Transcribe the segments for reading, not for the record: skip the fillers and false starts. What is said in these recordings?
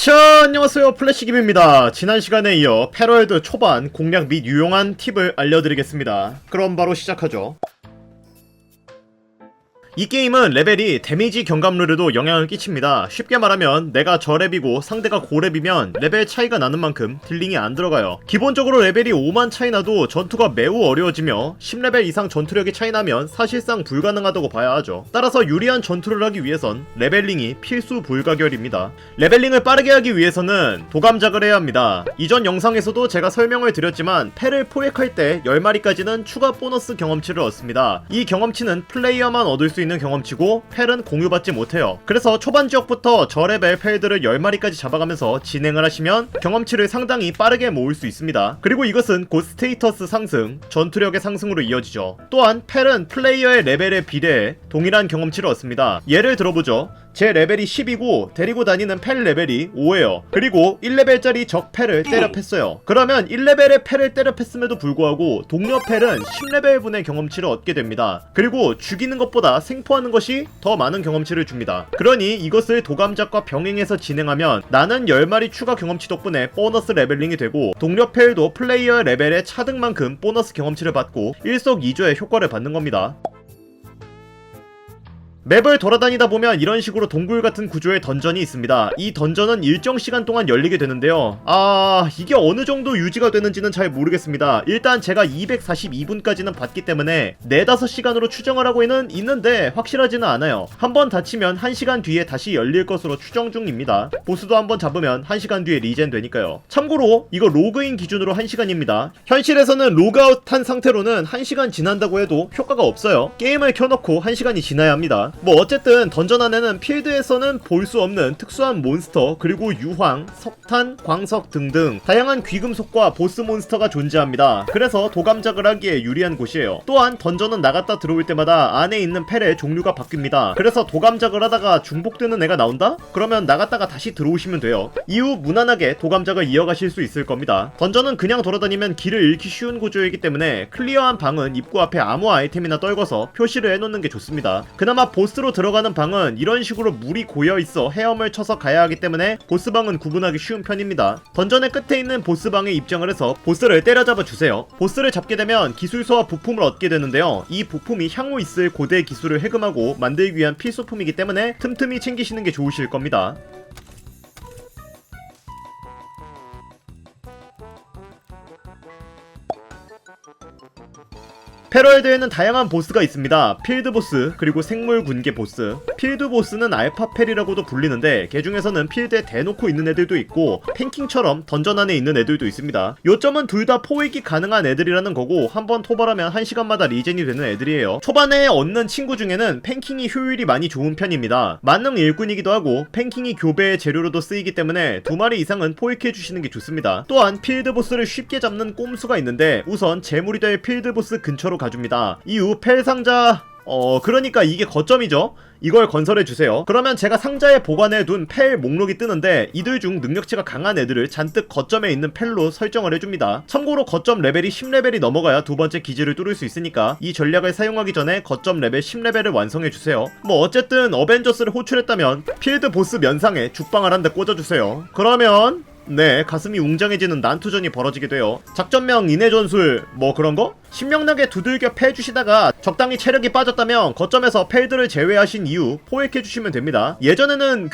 자, 안녕하세요. 플래시김입니다. 지난 시간에 이어 패럴드 초반 공략 및 유용한 팁을 알려드리겠습니다. 그럼 바로 시작하죠. 이 게임은 레벨이 데미지 경감률에도 영향을 끼칩니다. 쉽게 말하면 내가 저랩이고 상대가 고랩이면 레벨 차이가 나는 만큼 딜링이 안 들어가요. 기본적으로 레벨이 5만 차이 나도 전투가 매우 어려워지며 10레벨 이상 전투력이 차이 나면 사실상 불가능하다고 봐야 하죠. 따라서 유리한 전투를 하기 위해선 레벨링이 필수 불가결입니다. 레벨링을 빠르게 하기 위해서는 도감작을 해야 합니다. 이전 영상에서도 제가 설명을 드렸지만 패를 포획할 때 10마리까지는 추가 보너스 경험치를 얻습니다. 이 경험치는 플레이어만 얻을 수 있는 경험치고 펠은 공유받지 못해요. 그래서 초반 지역부터 저레벨 펠들을 10마리까지 잡아가면서 진행을 하시면 경험치를 상당히 빠르게 모을 수 있습니다. 그리고 이것은 곧 스테이터스 상승, 전투력의 상승으로 이어지죠. 또한 펠은 플레이어의 레벨에 비례해 동일한 경험치를 얻습니다. 예를 들어보죠. 제 레벨이 10이고 데리고 다니는 펠 레벨이 5예요. 그리고 1레벨짜리 적 펠을 때려 팼어요. 그러면 1레벨의 펠을 때려 팼음에도 불구하고 동료 펠은 10레벨분의 경험치를 얻게 됩니다. 그리고 죽이는 것보다 생포하는 것이 더 많은 경험치를 줍니다. 그러니 이것을 도감작과 병행해서 진행하면 나는 10마리 추가 경험치 덕분에 보너스 레벨링이 되고 동료 펠도 플레이어의 레벨에 차등만큼 보너스 경험치를 받고 일석이조의 효과를 받는 겁니다. 맵을 돌아다니다 보면 이런 식으로 동굴 같은 구조의 던전이 있습니다. 이 던전은 일정 시간 동안 열리게 되는데요. 이게 어느 정도 유지가 되는지는 잘 모르겠습니다. 일단 제가 242분까지는 봤기 때문에 4-5시간으로 추정을 하고 있는데 확실하지는 않아요. 한번 다치면 1시간 뒤에 다시 열릴 것으로 추정 중입니다. 보스도 한번 잡으면 1시간 뒤에 리젠 되니까요. 참고로 이거 로그인 기준으로 1시간입니다. 현실에서는 로그아웃한 상태로는 1시간 지난다고 해도 효과가 없어요. 게임을 켜놓고 1시간이 지나야 합니다. 어쨌든 던전 안에는 필드에서는 볼 수 없는 특수한 몬스터, 그리고 유황, 석탄, 광석 등등 다양한 귀금속과 보스 몬스터가 존재합니다. 그래서 도감작을 하기에 유리한 곳이에요. 또한 던전은 나갔다 들어올 때마다 안에 있는 펠의 종류가 바뀝니다. 그래서 도감작을 하다가 중복되는 애가 나온다? 그러면 나갔다가 다시 들어오시면 돼요. 이후 무난하게 도감작을 이어가실 수 있을 겁니다. 던전은 그냥 돌아다니면 길을 잃기 쉬운 구조이기 때문에 클리어한 방은 입구 앞에 아무 아이템이나 떨궈서 표시를 해놓는 게 좋습니다. 그나마 보스로 들어가는 방은 이런 식으로 물이 고여있어 헤엄을 쳐서 가야 하기 때문에 보스방은 구분하기 쉬운 편입니다. 던전의 끝에 있는 보스방에 입장을 해서 보스를 때려잡아 주세요. 보스를 잡게 되면 기술서와 부품을 얻게 되는데요. 이 부품이 향후 있을 고대 기술을 해금하고 만들기 위한 필수품이기 때문에 틈틈이 챙기시는 게 좋으실 겁니다. 패럴드에는 다양한 보스가 있습니다. 필드보스, 그리고 생물군계 보스. 필드보스는 알파펠이라고도 불리는데 개 중에서는 필드에 대놓고 있는 애들도 있고 팽킹처럼 던전 안에 있는 애들도 있습니다. 요점은 둘 다 포획이 가능한 애들이라는 거고 한번 토벌하면 1시간마다 리젠이 되는 애들이에요. 초반에 얻는 친구 중에는 팽킹이 효율이 많이 좋은 편입니다. 만능 일꾼이기도 하고 팽킹이 교배의 재료로도 쓰이기 때문에 2마리 이상은 포획해주시는 게 좋습니다. 또한 필드보스를 쉽게 잡는 꼼수가 있는데 우선 재물이 될 필드보스 근처로 가줍니다. 이후 펠 상자 그러니까 이게 거점이죠. 이걸 건설해주세요. 그러면 제가 상자에 보관해둔 펠 목록이 뜨는데 이들 중 능력치가 강한 애들을 잔뜩 거점에 있는 펠로 설정을 해줍니다. 참고로 거점 레벨이 10레벨이 넘어가야 두 번째 기지를 뚫을 수 있으니까 이 전략을 사용하기 전에 거점 레벨 10레벨을 완성해주세요. 어쨌든 어벤져스를 호출했다면 필드 보스 면상에 죽방을 한 대 꽂아주세요. 그러면 가슴이 웅장해지는 난투전이 벌어지게 돼요. 작전명 인해 전술 그런거? 신명나게 두들겨 패주시다가 적당히 체력이 빠졌다면 거점에서 펠들을 제외하신 이후 포획해주시면 됩니다. 예전에는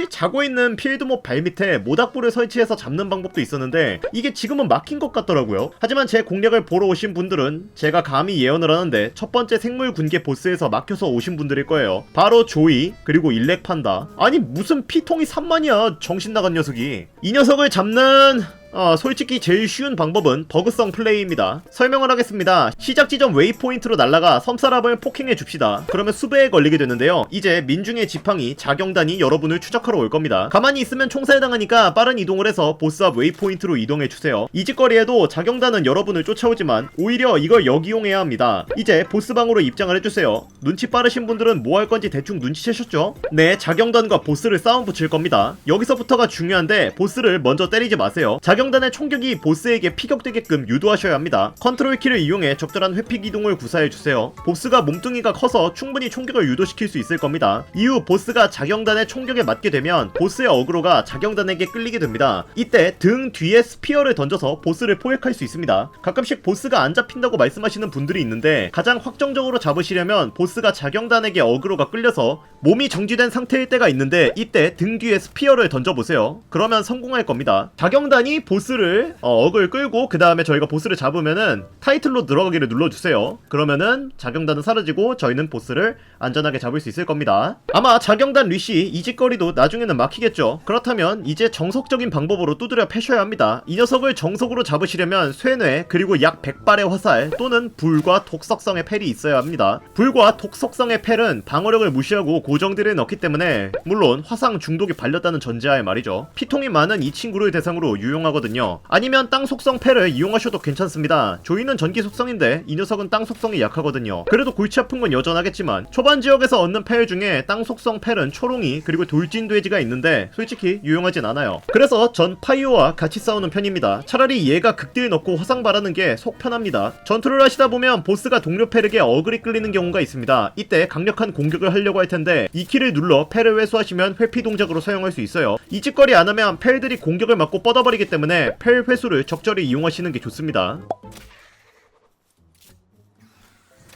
자고 있는 필드몹 발밑에 모닥불을 설치해서 잡는 방법도 있었는데 이게 지금은 막힌 것 같더라고요. 하지만 제 공략을 보러 오신 분들은 제가 감히 예언을 하는데 첫 번째 생물 군계 보스에서 막혀서 오신 분들일 거예요. 바로 조이, 그리고 일렉 판다. 아니 무슨 피통이 3만이야 정신 나간 녀석이. 이 녀석을 잡는 솔직히 제일 쉬운 방법은 버그성 플레이입니다. 설명을 하겠습니다. 시작 지점 웨이포인트로 날아가 섬사람을 폭행해 줍시다. 그러면 수배에 걸리게 되는데요. 이제 민중의 지팡이 자경단이 여러분을 추적하러 올 겁니다. 가만히 있으면 총살당하니까 빠른 이동을 해서 보스 앞 웨이포인트로 이동해 주세요. 이 짓거리에도 자경단은 여러분을 쫓아오지만 오히려 이걸 역이용해야 합니다. 이제 보스방으로 입장을 해주세요. 눈치 빠르신 분들은 뭐 할 건지 대충 눈치채셨죠? 네, 자경단과 보스를 싸움 붙일 겁니다. 여기서부터가 중요한데 보스를 먼저 때리지 마세요. 자경단의 총격이 보스에게 피격되게끔 유도하셔야 합니다. 컨트롤 키를 이용해 적절한 회픽 이동을 구사해주세요. 보스가 몸뚱이가 커서 충분히 총격을 유도시킬 수 있을 겁니다. 이후 보스가 자경단의 총격에 맞게 되면 보스의 어그로가 자경단에게 끌리게 됩니다. 이때 등 뒤에 스피어를 던져서 보스를 포획할 수 있습니다. 가끔씩 보스가 안 잡힌다고 말씀하시는 분들이 있는데 가장 확정적으로 잡으시려면 보스가 자경단에게 어그로가 끌려서 몸이 정지된 상태일 때가 있는데 이때 등 뒤에 스피어를 던져보세요. 그러면 성공할 겁니다. 자경단이 보스를 어글 끌고 그 다음에 저희가 보스를 잡으면은 타이틀로 들어가기를 눌러주세요. 그러면은 자경단은 사라지고 저희는 보스를 안전하게 잡을 수 있을 겁니다. 아마 자경단 리시 이 짓거리도 나중에는 막히겠죠. 그렇다면 이제 정석적인 방법으로 두드려 패셔야 합니다. 이 녀석을 정석으로 잡으시려면 쇠뇌 그리고 약 100발의 화살 또는 불과 독석성의 펠이 있어야 합니다. 불과 독석성의 펠은 방어력을 무시하고 고정들을 넣기 때문에 물론 화상 중독이 발렸다는 전제하에 말이죠. 피통이 많은 이 친구를 대상으로 유용하거든요. 아니면 땅 속성 펠을 이용하셔도 괜찮습니다. 조이는 전기 속성인데 이 녀석은 땅 속성이 약하거든요. 그래도 골치 아픈 건 여전하겠지만 초반 지역에서 얻는 펠 중에 땅 속성 펠은 초롱이 그리고 돌진 돼지가 있는데 솔직히 유용하진 않아요. 그래서 전 파이오와 같이 싸우는 편입니다. 차라리 얘가 극딜 넣고 화상 바라는 게 속 편합니다. 전투를 하시다 보면 보스가 동료 펠에게 어글이 끌리는 경우가 있습니다. 이때 강력한 공격을 하려고 할 텐데 2키를 눌러 펠을 회수하시면 회피 동작으로 사용할 수 있어요. 이 짓거리 안 하면 펠들이 공격을 맞고 뻗어버리기 때문에 펠 회수를 적절히 이용하시는 게 좋습니다.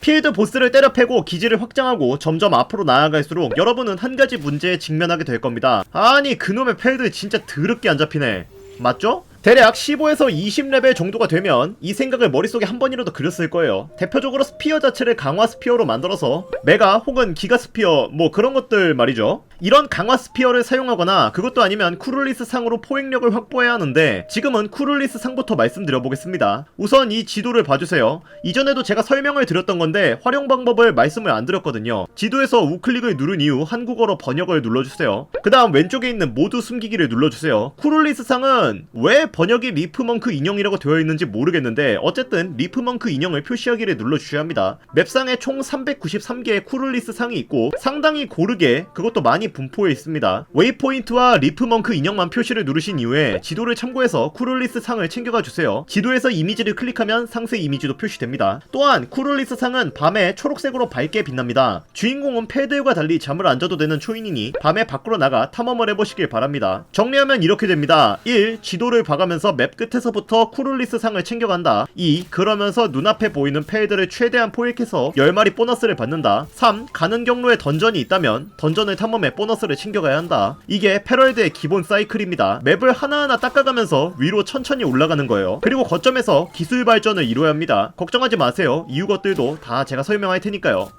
필드 보스를 때려 패고 기지를 확장하고 점점 앞으로 나아갈수록 여러분은 한 가지 문제에 직면하게 될 겁니다. 아니 그놈의 펠들 진짜 더럽게 안 잡히네. 맞죠? 대략 15에서 20레벨 정도가 되면 이 생각을 머릿속에 한 번이라도 그렸을 거예요. 대표적으로 스피어 자체를 강화 스피어로 만들어서 메가 혹은 기가 스피어 뭐 그런 것들 말이죠. 이런 강화 스피어를 사용하거나 그것도 아니면 쿠룰리스 상으로 포획력을 확보해야 하는데 지금은 쿠룰리스 상부터 말씀드려보겠습니다. 우선 이 지도를 봐주세요. 이전에도 제가 설명을 드렸던 건데 활용 방법을 말씀을 안 드렸거든요. 지도에서 우클릭을 누른 이후 한국어로 번역을 눌러주세요. 그 다음 왼쪽에 있는 모두 숨기기를 눌러주세요. 쿠룰리스 상은 왜 번역이 리프먼크 인형이라고 되어 있는지 모르겠는데 어쨌든 리프먼크 인형을 표시하기를 눌러주셔야 합니다. 맵상에 총 393개의 쿠룰리스 상이 있고 상당히 고르게 그것도 많이 분포해 있습니다. 웨이포인트와 리프먼크 인형만 표시를 누르신 이후에 지도를 참고해서 쿠룰리스 상을 챙겨가 주세요. 지도에서 이미지를 클릭하면 상세 이미지도 표시됩니다. 또한 쿠룰리스 상은 밤에 초록색으로 밝게 빛납니다. 주인공은 패들과 달리 잠을 안 자도 되는 초인이니 밤에 밖으로 나가 탐험을 해보시길 바랍니다. 정리하면 이렇게 됩니다. 1. 지도를 봐가면서 맵 끝에서부터 쿠룰리스 상을 챙겨간다. 2. 그러면서 눈앞에 보이는 패들을 최대한 포획해서 10마리 보너스를 받는다. 3. 가는 경로에 던전이 있다면 던전을 탐험해 보너스를 챙겨가야 한다. 이게 패럴드의 기본 사이클입니다. 맵을 하나하나 닦아가면서 위로 천천히 올라가는 거예요. 그리고 거점에서 기술 발전을 이뤄야 합니다. 걱정하지 마세요. 이후 것들도 다 제가 설명할 테니까요.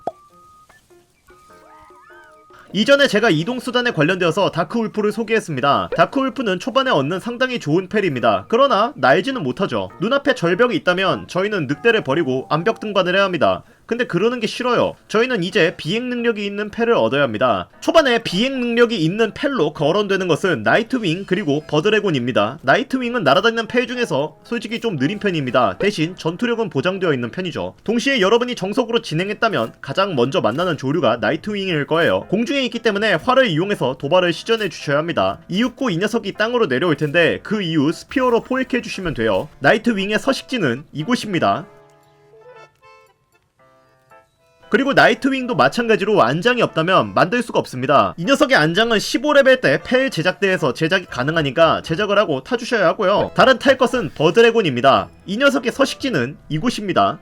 이전에 제가 이동수단에 관련되어서 다크울프를 소개했습니다. 다크울프는 초반에 얻는 상당히 좋은 펠입니다. 그러나 날지는 못하죠. 눈앞에 절벽이 있다면 저희는 늑대를 버리고 암벽 등반을 해야 합니다. 근데 그러는 게 싫어요. 저희는 이제 비행 능력이 있는 펠을 얻어야 합니다. 초반에 비행 능력이 있는 펠로 거론되는 것은 나이트윙 그리고 버드래곤입니다. 나이트윙은 날아다니는 펠 중에서 솔직히 좀 느린 편입니다. 대신 전투력은 보장되어 있는 편이죠. 동시에 여러분이 정석으로 진행했다면 가장 먼저 만나는 조류가 나이트윙일 거예요. 공중에 있기 때문에 활을 이용해서 도발을 시전해 주셔야 합니다. 이윽고 이 녀석이 땅으로 내려올 텐데 그 이후 스피어로 포획해 주시면 돼요. 나이트윙의 서식지는 이곳입니다. 그리고 나이트윙도 마찬가지로 안장이 없다면 만들 수가 없습니다. 이 녀석의 안장은 15레벨 때 펠 제작대에서 제작이 가능하니까 제작을 하고 타주셔야 하고요. 다른 탈 것은 버드래곤입니다. 이 녀석의 서식지는 이곳입니다.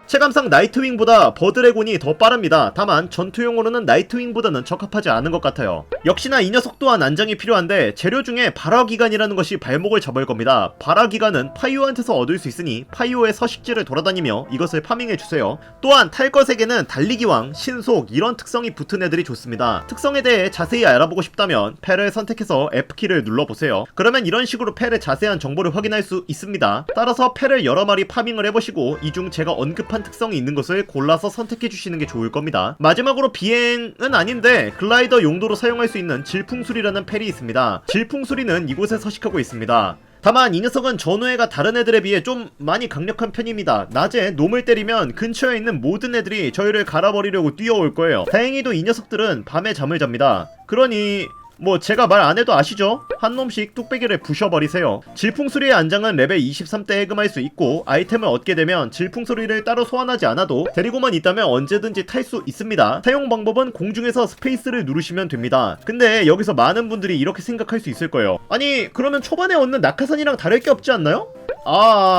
체감상 나이트윙보다 버드래곤이 더 빠릅니다. 다만 전투용으로는 나이트윙보다는 적합하지 않은 것 같아요. 역시나 이 녀석 또한 안장이 필요한데 재료 중에 발화기관이라는 것이 발목을 잡을 겁니다. 발화기관은 파이오한테서 얻을 수 있으니 파이오의 서식지를 돌아다니며 이것을 파밍해주세요. 또한 탈 것에게는 달리기왕, 신속 이런 특성이 붙은 애들이 좋습니다. 특성에 대해 자세히 알아보고 싶다면 펠을 선택해서 F키를 눌러보세요. 그러면 이런 식으로 펠의 자세한 정보를 확인할 수 있습니다. 따라서 펠을 여러 마리 파밍을 해보시고 이 중 제가 언급한 특성이 있는 것을 골라서 선택해 주시는 게 좋을 겁니다. 마지막으로 비행은 아닌데 글라이더 용도로 사용할 수 있는 질풍수리라는 펠이 있습니다. 질풍수리는 이곳에 서식하고 있습니다. 다만 이 녀석은 전우애가 다른 애들에 비해 좀 많이 강력한 편입니다. 낮에 놈을 때리면 근처에 있는 모든 애들이 저희를 갈아버리려고 뛰어올 거예요. 다행히도 이 녀석들은 밤에 잠을 잡니다. 그러니 뭐 제가 말 안해도 아시죠? 한 놈씩 뚝배기를 부셔버리세요. 질풍수리의 안장은 레벨 23대 해금할 수 있고 아이템을 얻게 되면 질풍수리를 따로 소환하지 않아도 데리고만 있다면 언제든지 탈 수 있습니다. 사용 방법은 공중에서 스페이스를 누르시면 됩니다. 근데 여기서 많은 분들이 이렇게 생각할 수 있을 거예요. 아니 그러면 초반에 얻는 낙하산이랑 다를 게 없지 않나요?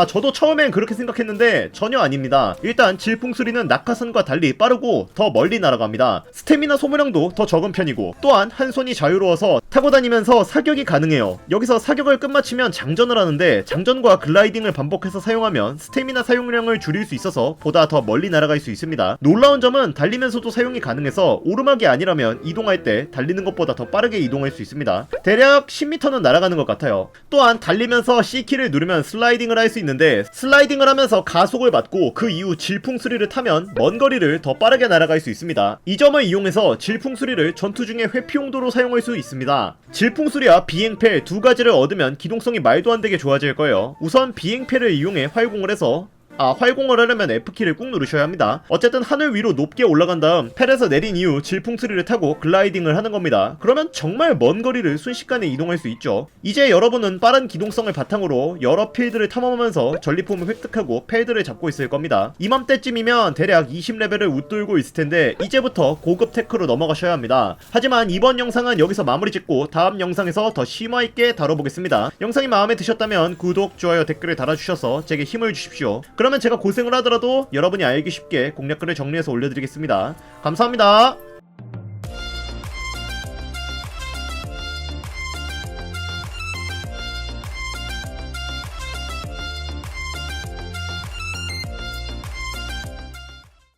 저도 처음엔 그렇게 생각했는데 전혀 아닙니다. 일단 질풍수리는 낙하산과 달리 빠르고 더 멀리 날아갑니다. 스태미나 소모량도 더 적은 편이고 또한 한 손이 자유로워서 타고 다니면서 사격이 가능해요. 여기서 사격을 끝마치면 장전을 하는데 장전과 글라이딩을 반복해서 사용하면 스태미나 사용량을 줄일 수 있어서 보다 더 멀리 날아갈 수 있습니다. 놀라운 점은 달리면서도 사용이 가능해서 오르막이 아니라면 이동할 때 달리는 것보다 더 빠르게 이동할 수 있습니다. 대략 10m는 날아가는 것 같아요. 또한 달리면서 C키를 누르면 슬라이딩을 할 수 있는데 슬라이딩을 하면서 가속을 받고 그 이후 질풍수리를 타면 먼 거리를 더 빠르게 날아갈 수 있습니다. 이 점을 이용해서 질풍수리를 전투 중에 회피 용도로 사용할 수 있습니다. 질풍수리와 비행패 두 가지를 얻으면 기동성이 말도 안 되게 좋아질 거예요. 우선 비행패를 이용해 활공을 해서 활공을 하려면 F키를 꾹 누르셔야 합니다. 어쨌든 하늘 위로 높게 올라간 다음 펠에서 내린 이후 질풍수리를 타고 글라이딩을 하는 겁니다. 그러면 정말 먼 거리를 순식간에 이동할 수 있죠. 이제 여러분은 빠른 기동성을 바탕으로 여러 필드를 탐험하면서 전리품을 획득하고 패드를 잡고 있을 겁니다. 이맘때쯤이면 대략 20레벨을 웃돌고 있을 텐데 이제부터 고급 테크로 넘어가셔야 합니다. 하지만 이번 영상은 여기서 마무리 짓고 다음 영상에서 더 심화있게 다뤄보겠습니다. 영상이 마음에 드셨다면 구독, 좋아요, 댓글을 달아주셔서 제게 힘을 주십시오. 그러면 제가 고생을 하더라도 여러분이 알기 쉽게 공략글을 정리해서 올려드리겠습니다. 감사합니다.